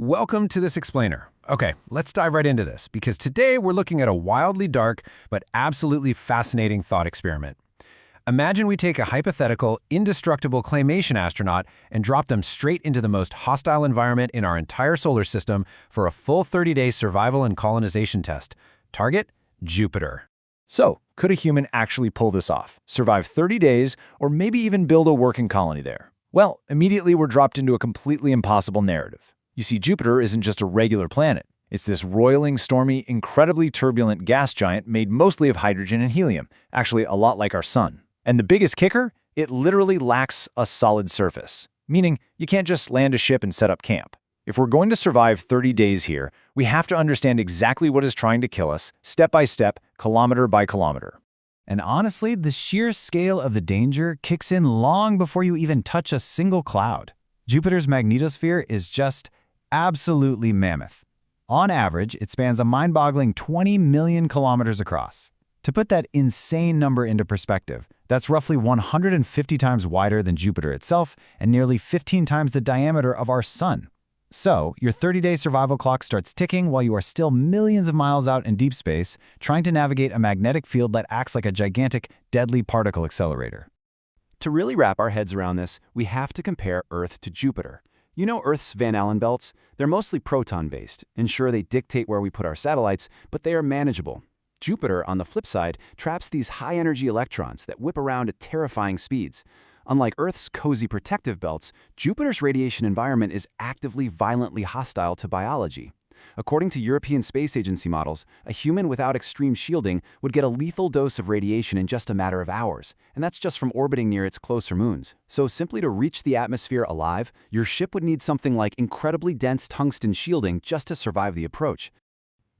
Welcome to this explainer. Okay, let's dive right into this, because today we're looking at a wildly dark but absolutely fascinating thought experiment. Imagine we take a hypothetical, indestructible claymation astronaut and drop them straight into the most hostile environment in our entire solar system for a full 30-day survival and colonization test. Target? Jupiter. So, could a human actually pull this off, survive 30 days, or maybe even build a working colony there? Well, immediately we're dropped into a completely impossible narrative. You see, Jupiter isn't just a regular planet. It's this roiling, stormy, incredibly turbulent gas giant made mostly of hydrogen and helium, actually a lot like our sun. And the biggest kicker? It literally lacks a solid surface, meaning you can't just land a ship and set up camp. If we're going to survive 30 days here, we have to understand exactly what is trying to kill us, step by step, kilometer by kilometer. And honestly, the sheer scale of the danger kicks in long before you even touch a single cloud. Jupiter's magnetosphere is just absolutely mammoth. On average, it spans a mind-boggling 20 million kilometers across. To put that insane number into perspective, that's roughly 150 times wider than Jupiter itself and nearly 15 times the diameter of our sun. So, your 30-day survival clock starts ticking while you are still millions of miles out in deep space, trying to navigate a magnetic field that acts like a gigantic, deadly particle accelerator. To really wrap our heads around this, we have to compare Earth to Jupiter. You know Earth's Van Allen belts? They're mostly proton-based, and sure, they dictate where we put our satellites, but they are manageable. Jupiter, on the flip side, traps these high-energy electrons that whip around at terrifying speeds. Unlike Earth's cozy protective belts, Jupiter's radiation environment is actively violently hostile to biology. According to European Space Agency models, a human without extreme shielding would get a lethal dose of radiation in just a matter of hours, and that's just from orbiting near its closer moons. So simply to reach the atmosphere alive, your ship would need something like incredibly dense tungsten shielding just to survive the approach.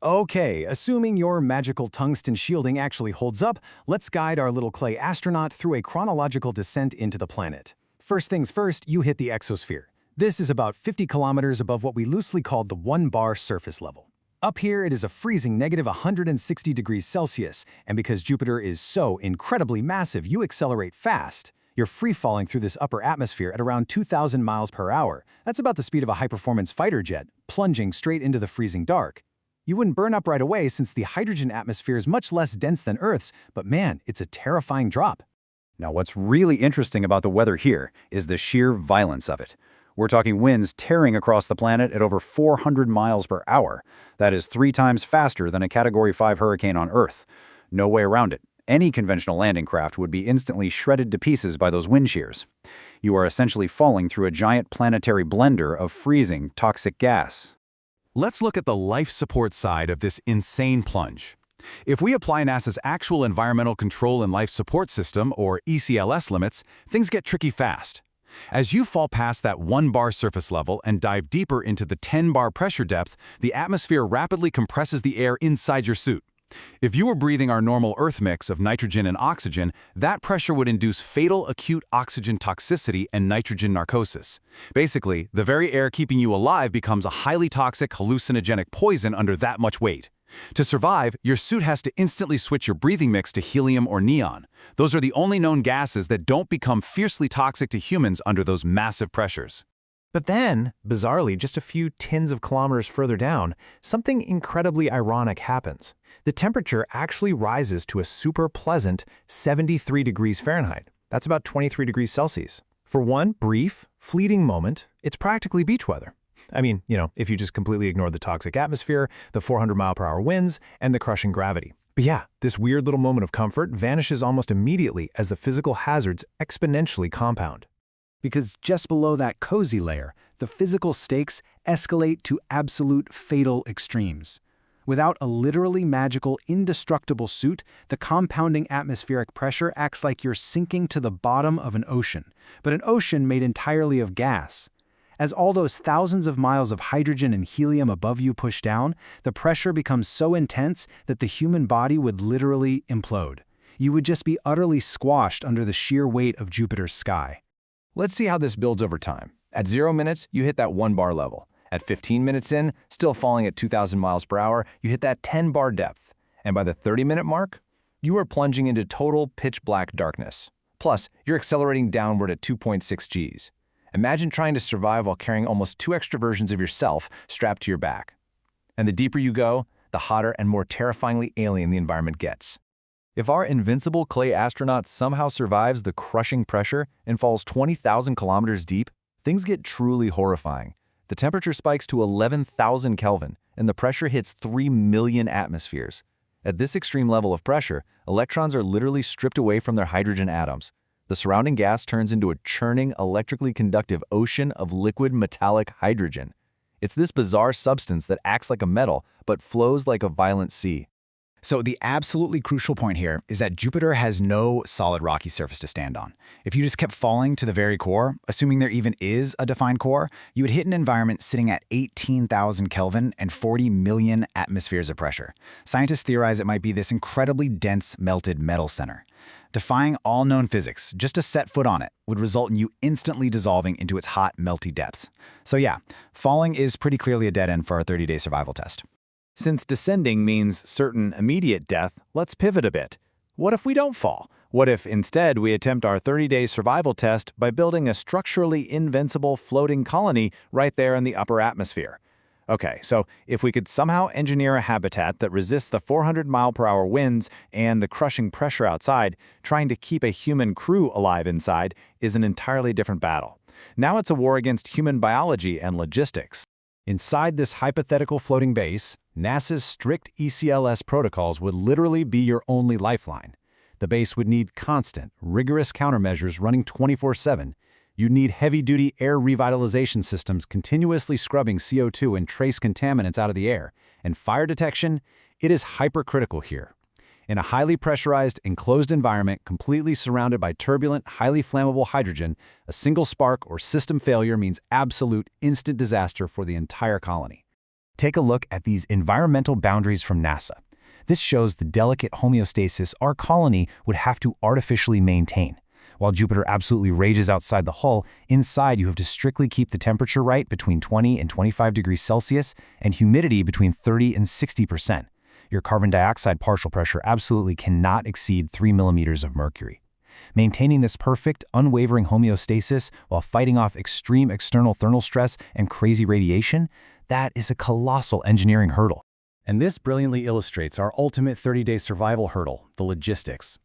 Okay, assuming your magical tungsten shielding actually holds up, let's guide our little clay astronaut through a chronological descent into the planet. First things first, you hit the exosphere. This is about 50 kilometers above what we loosely called the 1-bar surface level. Up here, it is a freezing negative 160 degrees Celsius, and because Jupiter is so incredibly massive, you accelerate fast. You're free-falling through this upper atmosphere at around 2,000 miles per hour. That's about the speed of a high-performance fighter jet, plunging straight into the freezing dark. You wouldn't burn up right away since the hydrogen atmosphere is much less dense than Earth's, but man, it's a terrifying drop. Now, what's really interesting about the weather here is the sheer violence of it. We're talking winds tearing across the planet at over 400 miles per hour. That is 3 times faster than a Category 5 hurricane on Earth. No way around it. Any conventional landing craft would be instantly shredded to pieces by those wind shears. You are essentially falling through a giant planetary blender of freezing, toxic gas. Let's look at the life support side of this insane plunge. If we apply NASA's actual Environmental Control and Life Support System, or ECLS limits, things get tricky fast. As you fall past that 1-bar surface level and dive deeper into the 10-bar pressure depth, the atmosphere rapidly compresses the air inside your suit. If you were breathing our normal Earth mix of nitrogen and oxygen, that pressure would induce fatal acute oxygen toxicity and nitrogen narcosis. Basically, the very air keeping you alive becomes a highly toxic hallucinogenic poison under that much weight. To survive, your suit has to instantly switch your breathing mix to helium or neon. Those are the only known gases that don't become fiercely toxic to humans under those massive pressures. But then, bizarrely, just a few tens of kilometers further down, something incredibly ironic happens. The temperature actually rises to a super pleasant 73 degrees Fahrenheit. That's about 23 degrees Celsius. For one brief, fleeting moment, it's practically beach weather. I mean, if you just completely ignore the toxic atmosphere, the 400-mile-per-hour winds, and the crushing gravity. But yeah, this weird little moment of comfort vanishes almost immediately as the physical hazards exponentially compound. Because just below that cozy layer, the physical stakes escalate to absolute fatal extremes. Without a literally magical, indestructible suit, the compounding atmospheric pressure acts like you're sinking to the bottom of an ocean, but an ocean made entirely of gas. As all those thousands of miles of hydrogen and helium above you push down, the pressure becomes so intense that the human body would literally implode. You would just be utterly squashed under the sheer weight of Jupiter's sky. Let's see how this builds over time. At 0 minutes, you hit that 1-bar level. At 15 minutes in, still falling at 2,000 miles per hour, you hit that 10-bar depth. And by the 30-minute mark, you are plunging into total pitch-black darkness. Plus, you're accelerating downward at 2.6 Gs. Imagine trying to survive while carrying almost 2 extra versions of yourself strapped to your back. And the deeper you go, the hotter and more terrifyingly alien the environment gets. If our invincible clay astronaut somehow survives the crushing pressure and falls 20,000 kilometers deep, things get truly horrifying. The temperature spikes to 11,000 Kelvin, and the pressure hits 3 million atmospheres. At this extreme level of pressure, electrons are literally stripped away from their hydrogen atoms. The surrounding gas turns into a churning, electrically conductive ocean of liquid metallic hydrogen. It's this bizarre substance that acts like a metal, but flows like a violent sea. So the absolutely crucial point here is that Jupiter has no solid rocky surface to stand on. If you just kept falling to the very core, assuming there even is a defined core, you would hit an environment sitting at 18,000 Kelvin and 40 million atmospheres of pressure. Scientists theorize it might be this incredibly dense melted metal center. Defying all known physics, just to set foot on it would result in you instantly dissolving into its hot, melty depths. So yeah, falling is pretty clearly a dead end for our 30-day survival test. Since descending means certain immediate death, let's pivot a bit. What if we don't fall? What if instead we attempt our 30-day survival test by building a structurally invincible floating colony right there in the upper atmosphere? Okay, so if we could somehow engineer a habitat that resists the 400-mile-per-hour winds and the crushing pressure outside, trying to keep a human crew alive inside is an entirely different battle. Now it's a war against human biology and logistics. Inside this hypothetical floating base, NASA's strict ECLS protocols would literally be your only lifeline. The base would need constant, rigorous countermeasures running 24/7. You'd need heavy-duty air revitalization systems continuously scrubbing CO2 and trace contaminants out of the air. And fire detection, it is hypercritical here. In a highly pressurized, enclosed environment completely surrounded by turbulent, highly flammable hydrogen, a single spark or system failure means absolute, instant disaster for the entire colony. Take a look at these environmental boundaries from NASA. This shows the delicate homeostasis our colony would have to artificially maintain. While Jupiter absolutely rages outside the hull, inside you have to strictly keep the temperature right between 20 and 25 degrees Celsius and humidity between 30 and 60%. Your carbon dioxide partial pressure absolutely cannot exceed 3 millimeters of mercury. Maintaining this perfect, unwavering homeostasis while fighting off extreme external thermal stress and crazy radiation, that is a colossal engineering hurdle. And this brilliantly illustrates our ultimate 30-day survival hurdle, the logistics.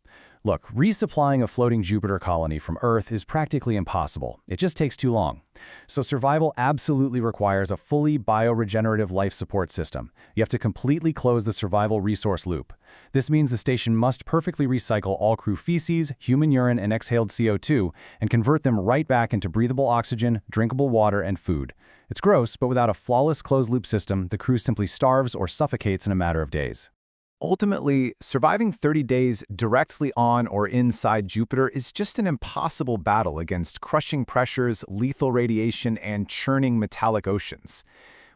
Look, resupplying a floating Jupiter colony from Earth is practically impossible. It just takes too long. So survival absolutely requires a fully bioregenerative life support system. You have to completely close the survival resource loop. This means the station must perfectly recycle all crew feces, human urine, and exhaled CO2 and convert them right back into breathable oxygen, drinkable water, and food. It's gross, but without a flawless closed-loop system, the crew simply starves or suffocates in a matter of days. Ultimately, surviving 30 days directly on or inside Jupiter is just an impossible battle against crushing pressures, lethal radiation, and churning metallic oceans.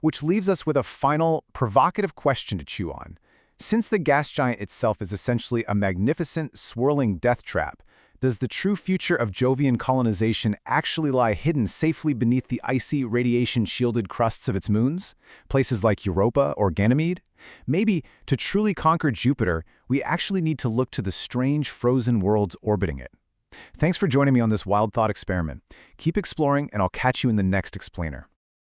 Which leaves us with a final, provocative question to chew on. Since the gas giant itself is essentially a magnificent, swirling death trap, does the true future of Jovian colonization actually lie hidden safely beneath the icy, radiation-shielded crusts of its moons? Places like Europa or Ganymede? Maybe, to truly conquer Jupiter, we actually need to look to the strange frozen worlds orbiting it. Thanks for joining me on this wild thought experiment. Keep exploring, and I'll catch you in the next explainer.